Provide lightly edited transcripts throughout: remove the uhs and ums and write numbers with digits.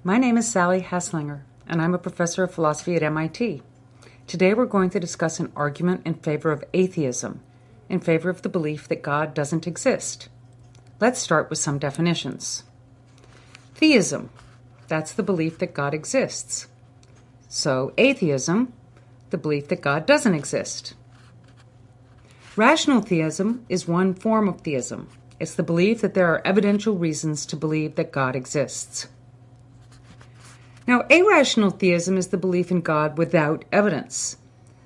My name is Sally Haaslanger, and I'm a professor of philosophy at MIT. Today we're going to discuss an argument in favor of atheism, in favor of the belief that God doesn't exist. Let's start with some definitions. Theism, that's the belief that God exists. So atheism, the belief that God doesn't exist. Rational theism is one form of theism. It's the belief that there are evidential reasons to believe that God exists. Now, irrational theism is the belief in God without evidence.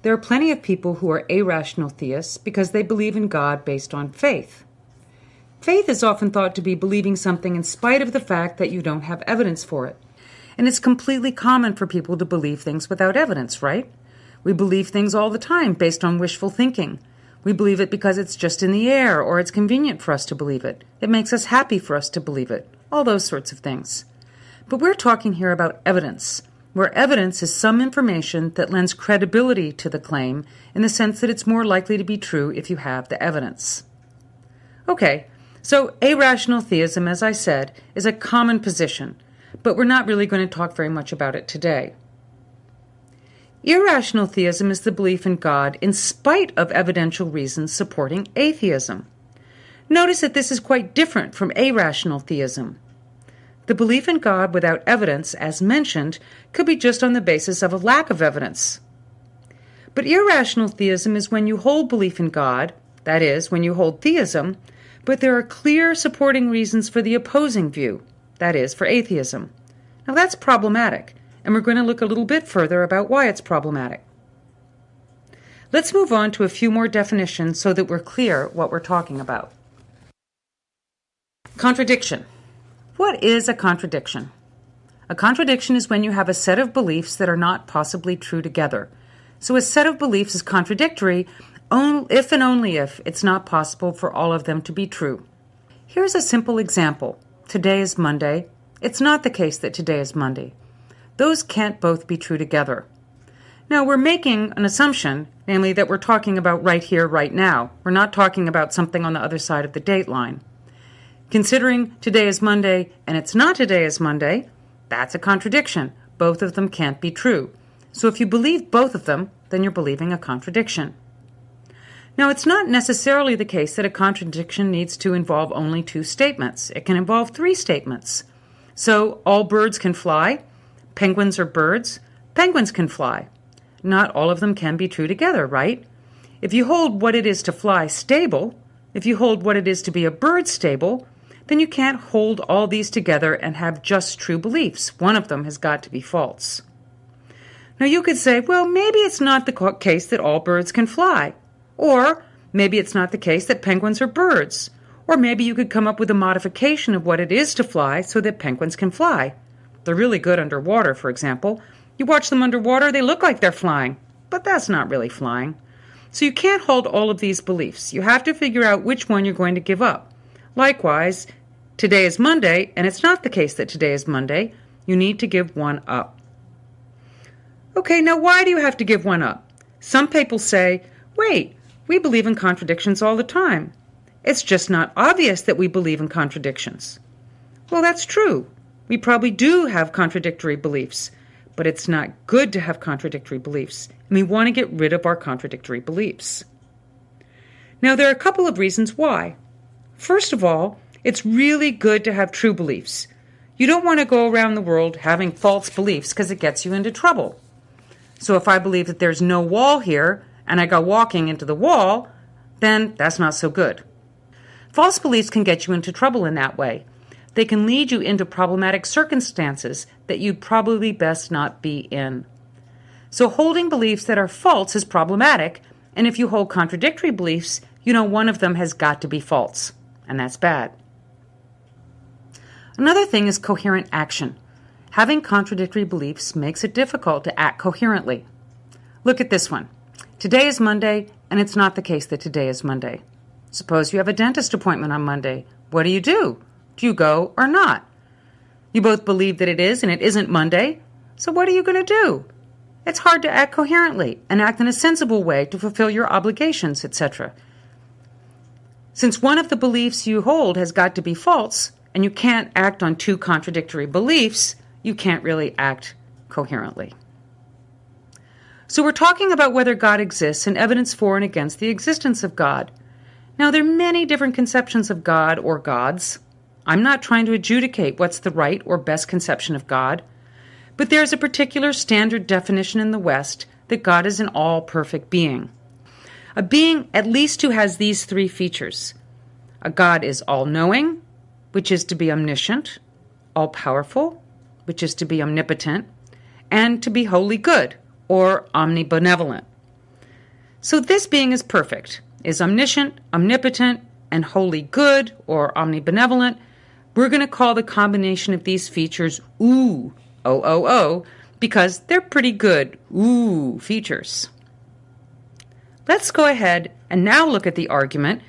There are plenty of people who are irrational theists because they believe in God based on faith. Faith is often thought to be believing something in spite of the fact that you don't have evidence for it. And it's completely common for people to believe things without evidence, right? We believe things all the time based on wishful thinking. We believe it because it's just in the air or it's convenient for us to believe it. It makes us happy for us to believe it. All those sorts of things. But we're talking here about evidence, where evidence is some information that lends credibility to the claim in the sense that it's more likely to be true if you have the evidence. Okay, so irrational theism, as I said, is a common position, but we're not really going to talk very much about it today. Irrational theism is the belief in God in spite of evidential reasons supporting atheism. Notice that this is quite different from irrational theism. The belief in God without evidence, as mentioned, could be just on the basis of a lack of evidence. But irrational theism is when you hold belief in God, that is, when you hold theism, but there are clear supporting reasons for the opposing view, that is, for atheism. Now that's problematic, and we're going to look a little bit further about why it's problematic. Let's move on to a few more definitions so that we're clear what we're talking about. Contradiction. What is a contradiction? A contradiction is when you have a set of beliefs that are not possibly true together. So a set of beliefs is contradictory if and only if it's not possible for all of them to be true. Here's a simple example. Today is Monday. It's not the case that today is Monday. Those can't both be true together. Now, we're making an assumption, namely that we're talking about right here, right now. We're not talking about something on the other side of the date line. Considering today is Monday and it's not today is Monday, that's a contradiction. Both of them can't be true. So if you believe both of them, then you're believing a contradiction. Now, it's not necessarily the case that a contradiction needs to involve only two statements. It can involve three statements. So all birds can fly. Penguins are birds. Penguins can fly. Not all of them can be true together, right? If you hold what it is to fly stable, if you hold what it is to be a bird stable, then you can't hold all these together and have just true beliefs. One of them has got to be false. Now you could say, well, maybe it's not the case that all birds can fly. Or maybe it's not the case that penguins are birds. Or maybe you could come up with a modification of what it is to fly so that penguins can fly. They're really good underwater, for example. You watch them underwater, they look like they're flying. But that's not really flying. So you can't hold all of these beliefs. You have to figure out which one you're going to give up. Likewise, today is Monday, and it's not the case that today is Monday. You need to give one up. Okay, now why do you have to give one up? Some people say, wait, we believe in contradictions all the time. It's just not obvious that we believe in contradictions. Well, that's true. We probably do have contradictory beliefs, but it's not good to have contradictory beliefs, and we want to get rid of our contradictory beliefs. Now, there are a couple of reasons why. First of all, it's really good to have true beliefs. You don't want to go around the world having false beliefs because it gets you into trouble. So if I believe that there's no wall here and I go walking into the wall, then that's not so good. False beliefs can get you into trouble in that way. They can lead you into problematic circumstances that you'd probably best not be in. So holding beliefs that are false is problematic, and if you hold contradictory beliefs, you know one of them has got to be false, and that's bad. Another thing is coherent action. Having contradictory beliefs makes it difficult to act coherently. Look at this one. Today is Monday, and it's not the case that today is Monday. Suppose you have a dentist appointment on Monday. What do? Do you go or not? You both believe that it is and it isn't Monday, so what are you going to do? It's hard to act coherently and act in a sensible way to fulfill your obligations, etc. Since one of the beliefs you hold has got to be false, and you can't act on two contradictory beliefs, you can't really act coherently. So we're talking about whether God exists and evidence for and against the existence of God. Now, there are many different conceptions of God or gods. I'm not trying to adjudicate what's the right or best conception of God, but there's a particular standard definition in the West that God is an all-perfect being. A being at least who has these three features. A God is all-knowing, which is to be omniscient, all-powerful, which is to be omnipotent, and to be wholly good, or omnibenevolent. So this being is perfect, is omniscient, omnipotent, and wholly good, or omnibenevolent. We're going to call the combination of these features OO, O-O-O, because they're pretty good OO features. Let's go ahead and now look at the argument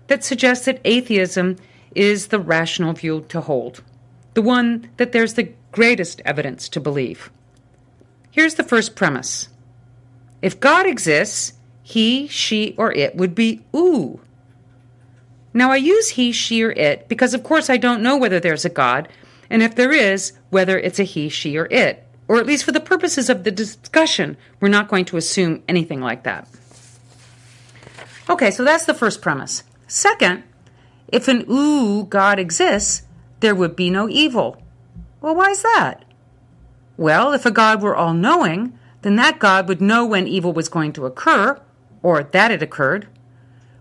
that suggests that atheism is the rational view to hold, the one that there's the greatest evidence to believe. Here's the first premise. If God exists, he, she, or it would be OO. Now I use he, she, or it because of course I don't know whether there's a God, and if there is, whether it's a he, she, or it. Or at least for the purposes of the discussion, we're not going to assume anything like that. Okay, so that's the first premise. Second, if an OO God exists, there would be no evil. Well, why is that? Well, if a God were all-knowing, then that God would know when evil was going to occur, or that it occurred,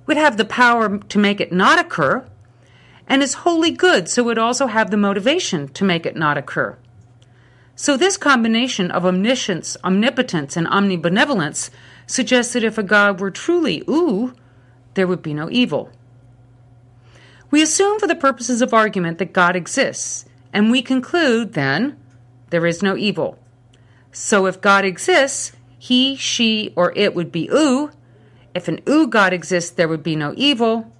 would have the power to make it not occur, and is wholly good, so would also have the motivation to make it not occur. So this combination of omniscience, omnipotence, and omnibenevolence suggests that if a God were truly OO, there would be no evil. We assume for the purposes of argument that God exists, and we conclude, then, there is no evil. So if God exists, he, she, or it would be OO. If an OO God exists, there would be no evil.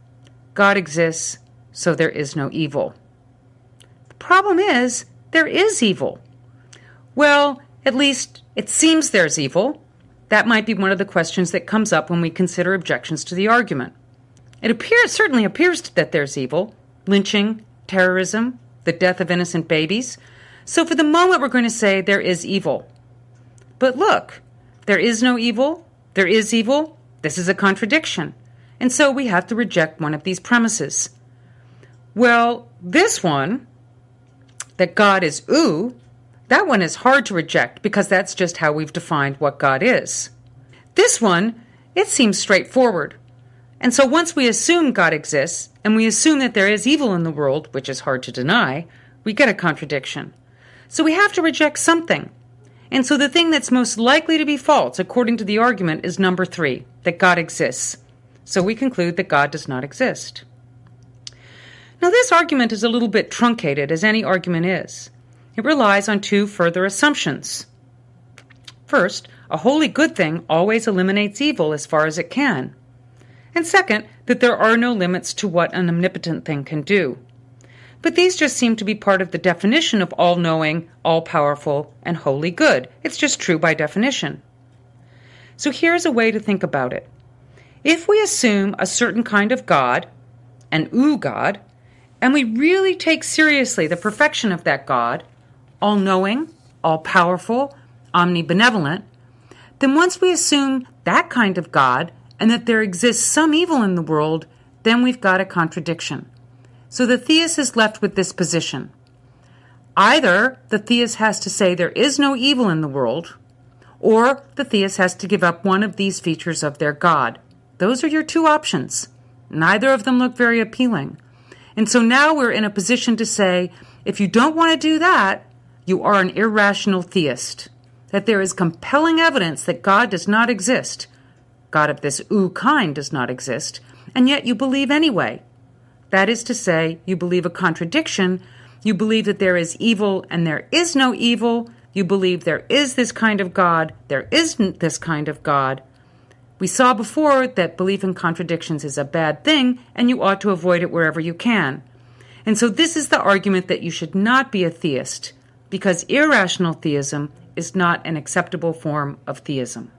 God exists, so there is no evil. The problem is, there is evil. Well, at least it seems there's evil. That might be one of the questions that comes up when we consider objections to the argument. It certainly appears that there's evil, lynching, terrorism, the death of innocent babies. So for the moment, we're going to say there is evil. But look, there is no evil, there is evil, this is a contradiction. And so we have to reject one of these premises. Well, this one, that God is OO, that one is hard to reject because that's just how we've defined what God is. This one, it seems straightforward. And so once we assume God exists, and we assume that there is evil in the world, which is hard to deny, we get a contradiction. So we have to reject something. And so the thing that's most likely to be false, according to the argument, is number 3, that God exists. So we conclude that God does not exist. Now this argument is a little bit truncated, as any argument is. It relies on 2 further assumptions. First, a wholly good thing always eliminates evil as far as it can. And second, that there are no limits to what an omnipotent thing can do. But these just seem to be part of the definition of all-knowing, all-powerful, and wholly good. It's just true by definition. So here's a way to think about it. If we assume a certain kind of God, an OO God, and we really take seriously the perfection of that God, all-knowing, all-powerful, omnibenevolent, then once we assume that kind of God and that there exists some evil in the world, then we've got a contradiction. So the theist is left with this position. Either the theist has to say there is no evil in the world, or the theist has to give up one of these features of their God. Those are your 2 options. Neither of them look very appealing. And so now we're in a position to say, if you don't want to do that, you are an irrational theist, that there is compelling evidence that God does not exist. God of this OO kind does not exist, and yet you believe anyway. That is to say, you believe a contradiction, you believe that there is evil and there is no evil, you believe there is this kind of God, there isn't this kind of God. We saw before that belief in contradictions is a bad thing, and you ought to avoid it wherever you can. And so this is the argument that you should not be a theist, because irrational theism is not an acceptable form of theism.